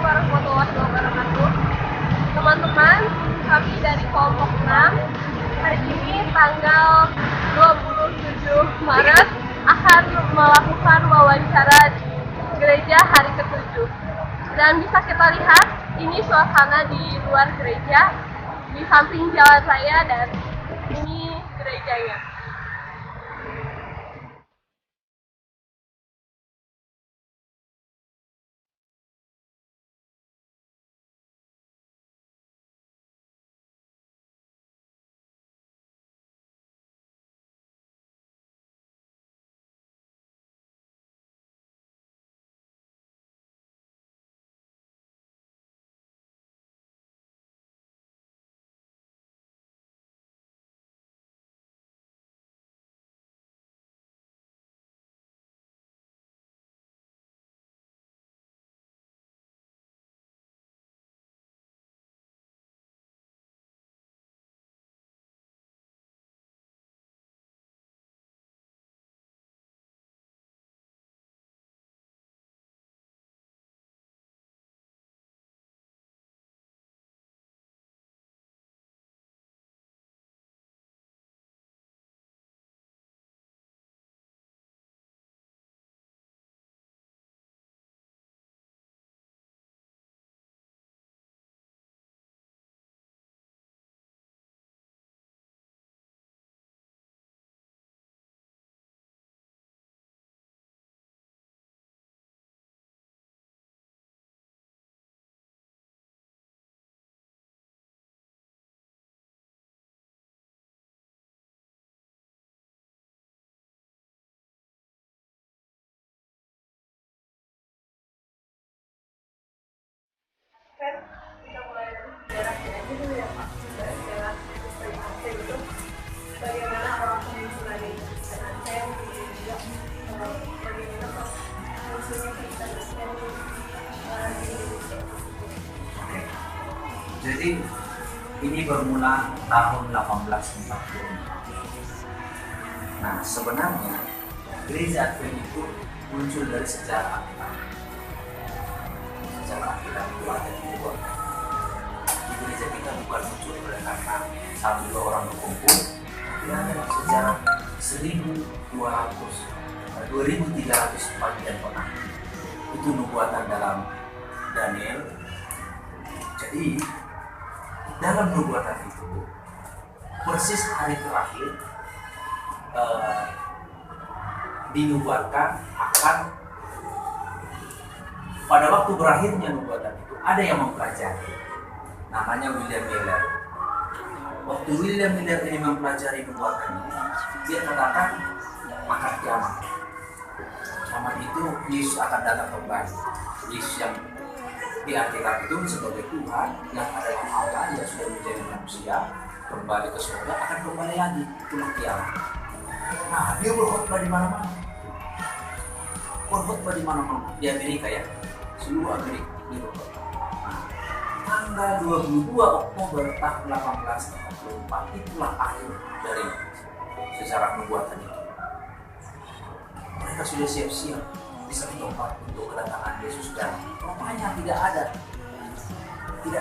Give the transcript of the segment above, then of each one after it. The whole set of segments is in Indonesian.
warahmatullahi wabarakatuh. Teman-teman, kami dari kelompok 6 hari ini tanggal 27 Maret akan melakukan wawancara di gereja hari ke-7. Dan bisa kita lihat, ini suasana di luar gereja, di samping jalan raya, dan ini gerejanya. Kita mulai dari sejarahnya aja dulu ya Pak. Sejarah Kristen Aceh itu bagaimana orang peninsular di Kristen Aceh, kemudian juga bagaimana munculnya Kristen Aceh di Indonesia. Jadi ini bermula tahun 1844. Nah, sebenarnya gereja Advent itu muncul dari sejarah Alkitab. Sejarah Alkitab itu ada di luar. Di gereja kita bukan muncul oleh karena satu dua orang berkumpul. Dia ada sejarah 2300 dan pernah. Itu nubuatan dalam Daniel. Jadi dalam nubuatan itu persis hari terakhir dinubuatkan akan pada waktu berakhirnya nubuatan itu ada yang mempelajari, namanya William Miller. Waktu William Miller ini mempelajari nubuatan ini, dia katakan akan kiamat. Kiamat itu Yesus akan datang kembali. Yesus yang di Alkitab itu sebagai Tuhan yang adalah Allah yang sudah menjadi manusia kembali ke surga akan kembali lagi, itulah kiamat. Nah, dia berkhotbah di mana-mana. Berkhotbah di mana-mana di Amerika ya, seluruh Amerika dia berkhotbah. Nah, tanggal 22 Oktober tahun 1844 itulah akhir dari sejarah nubuatan itu. Mereka sudah siap-siap di satu tempat untuk kedatangan Yesus dan rupanya tidak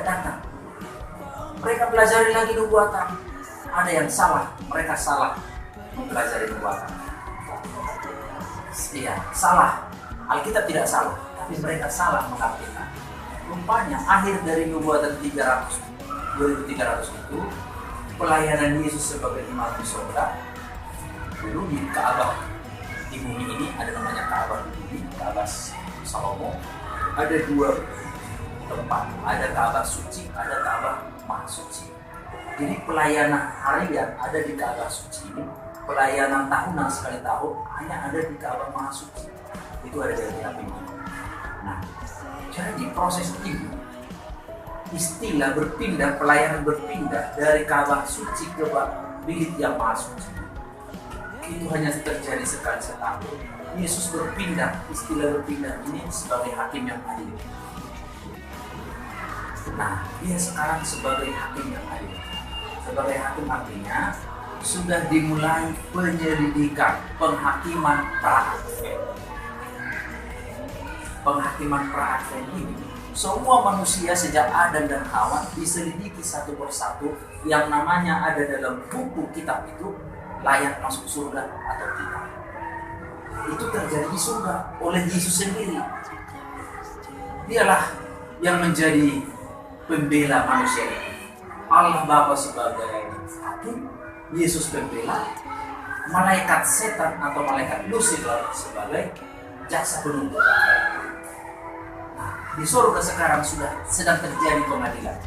datang. Mereka pelajari lagi nubuatan. Ada yang salah, mereka salah mempelajari nubuatan. Iya, salah. Alkitab tidak salah, tapi mereka salah mengartikan. Rupanya akhir dari nubuatan 2300 itu pelayanan Yesus sebagai imam di surga. Dulu di Ka'bah di bumi ini ada namanya Ka'bah di bumi, Ka'bah Salomo. Ada dua tempat, ada Ka'bah suci, ada Ka'bah maha suci. Jadi pelayanan harian ada di Ka'bah suci ini, pelayanan tahunan sekali tahun hanya ada di Ka'bah maha suci. Itu ada di Alkitab ini. Nah, jadi proses ini istilah berpindah, pelayanan berpindah dari Ka'bah suci ke bilik yang maha suci itu hanya terjadi sekali setahun. Yesus berpindah, istilah berpindah ini sebagai hakim yang adil. Nah, dia sekarang sebagai hakim yang adil. Sebagai hakim artinya sudah dimulai penyelidikan, penghakiman pra-advent. Penghakiman pra-advent ini semua manusia sejak Adam dan Hawa diselidiki satu persatu yang namanya ada dalam buku kitab itu layak masuk surga atau tidak. Itu terjadi di surga oleh Yesus sendiri. Dialah yang menjadi pembela manusia itu. Allah Bapa sebagai hakim, Yesus pembela, malaikat setan atau malaikat Lucifer sebagai jaksa penuntut. Nah, di surga sekarang sedang terjadi pengadilan,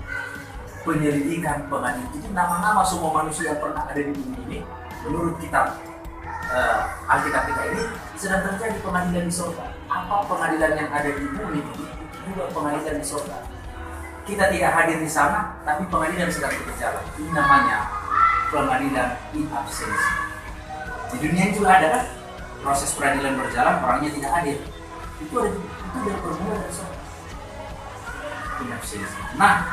penyelidikan pengadilan. Itu nama-nama semua manusia yang pernah ada di bumi ini menurut kitab Alkitab kita ini sedang terjadi pengadilan di surga. Apa pengadilan yang ada di bumi ini? Itu juga pengadilan di surga. Kita tidak hadir di sana, tapi pengadilan sedang berjalan. Ini namanya pengadilan in absentia. Di dunia juga ada kan? Proses peradilan berjalan, orangnya tidak hadir. Itu dari bermula dari surga. In absentia. Nah,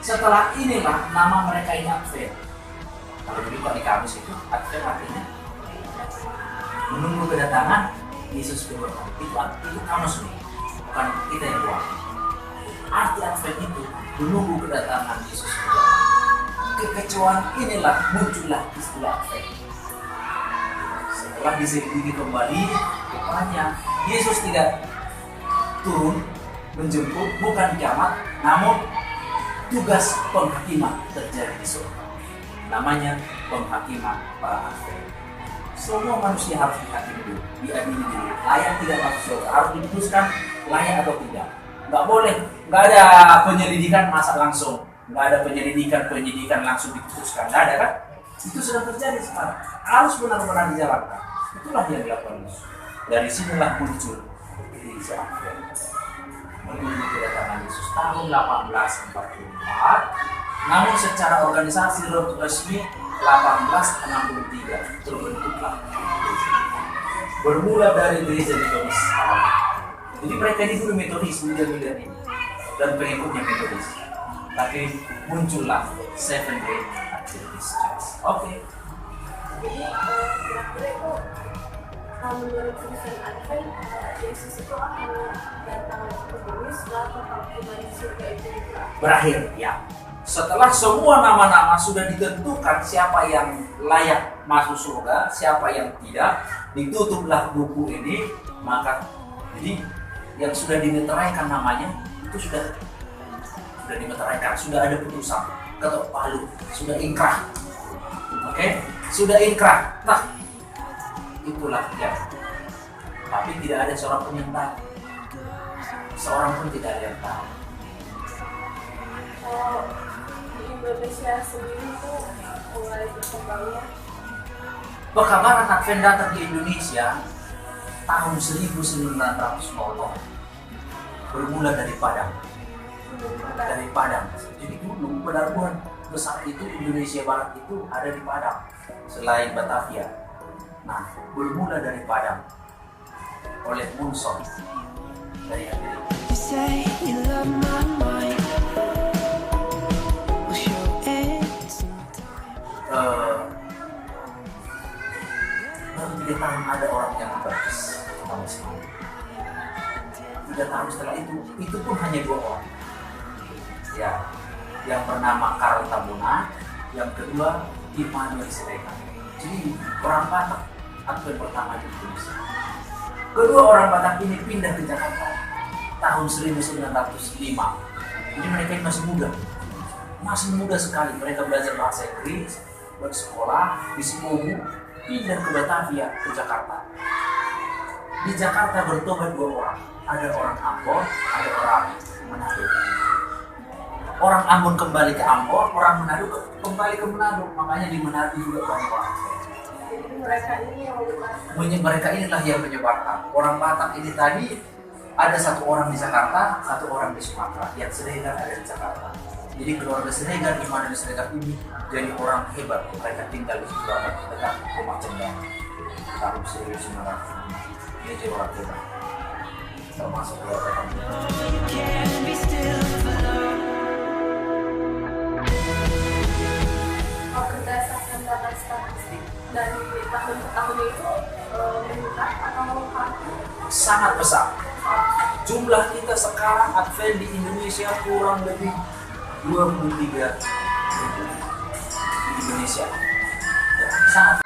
setelah inilah nama mereka ini Advent. Kalau dulu di kamus itu Advent artinya menunggu kedatangan Yesus kedua. Itu kamus nih, bukan kita yang buat. Arti Advent itu menunggu kedatangan Yesus kedua. Kekecewaan inilah muncullah istilah Advent. Setelah diselidiki kembali, rupanya Yesus tidak turun menjemput, bukan kiamat, namun tugas penghakiman terjadi di surga. Namanya penghakiman para Advent. Semua manusia harus dihakimi dulu, diadili dulu. Layak tidak masuk surga, harus diputuskan layak atau tidak. Nggak boleh, nggak ada penyelidikan masa langsung, nggak ada penyidikan langsung diputuskan, nggak ada kan? Itu sudah terjadi sekarang. Harus benar-benar dijalankan. Itulah yang dilakukan Yesus. Dari sinilah muncul Gereja Advent. Menunggu kedatangan Yesus tahun 1844. Namun secara organisasi resmi 1863 terbentuklah gereja. Bermula dari gereja Metodis. Jadi mereka ini dulu Metodis, muda-muda ini dan pengikutnya Metodis. Tapi muncullah Seventh Day Adventist Church. Oke. Jadi kira-kira itu menurut Kristen Advent Yesus itu akan datang ke bumi setelah penghakiman surga itu berakhir, ya. Setelah semua nama-nama sudah ditentukan siapa yang layak masuk surga, siapa yang tidak, ditutuplah buku ini, maka jadi yang sudah dimeteraikan namanya itu sudah dimeteraikan, sudah ada putusan, ketok palu, sudah ingkrah. Oke, sudah ingkrah. Nah, itulah dia. Tapi tidak ada seorang pun yang tahu. Seorang pun tidak ada yang tahu. Di Indonesia sendiri itu mulai berkembangnya. Pekabaran Advent datang ke Indonesia tahun 1900 bermula dari Padang. Jadi dulu penerbangan besar itu Indonesia Barat itu ada di Padang selain Batavia. Nah, bermula dari Padang oleh Munson dari Amerika. Baru 3 tahun ada orang yang baptis sama sekali. 3 tahun setelah itu pun hanya 2 orang. Ya, yang bernama Karl Tabuna, yang kedua Immanuel Siregar. Jadi orang Batak Advent pertama di Indonesia. Kedua orang Batak ini pindah ke Jakarta tahun 1905. Jadi mereka ini masih muda sekali. Mereka belajar bahasa Inggris, bersekolah di Semogu, pindah ke Batavia ke Jakarta. Di Jakarta bertobat 2 orang. Ada orang Ambon, ada orang Manado. Orang Ambon kembali ke Ambon, orang Manado kembali ke Manado. Makanya di Manado juga banyak orang. Jadi mereka ini yang Mereka inilah yang menyebarkan. Orang Batak ini tadi ada 1 orang di Jakarta, 1 orang di Sumatera. Yang Siregar ada di Jakarta. Jadi keluarga Siregar, Immanuel Siregar ini jadi orang hebat. Mereka tinggal di Sumatera dekat Rumah Cendang. Tahun 1900. Dia jadi orang hebat. Termasuk keluarga kami. Berdasarkan data statistik dari tahun ke tahun itu meningkat atau Sangat besar. Jumlah jumlah kita sekarang Advent di Indonesia kurang lebih 23.000 di Indonesia. Ya, sangat.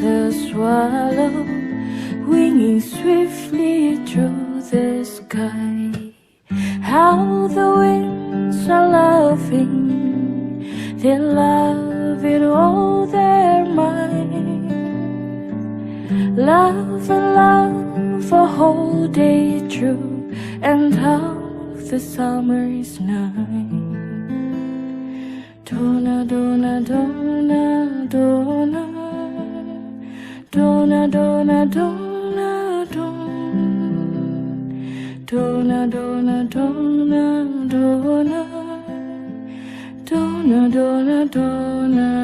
A swallow winging swiftly through the sky. How the winds are laughing, they love it all their might. Love and love a whole day through, and half the summer's night. Dona, dona, dona, dona. Dona, dona, dona, dona, dona, dona, dona, dona, dona, dona, dona.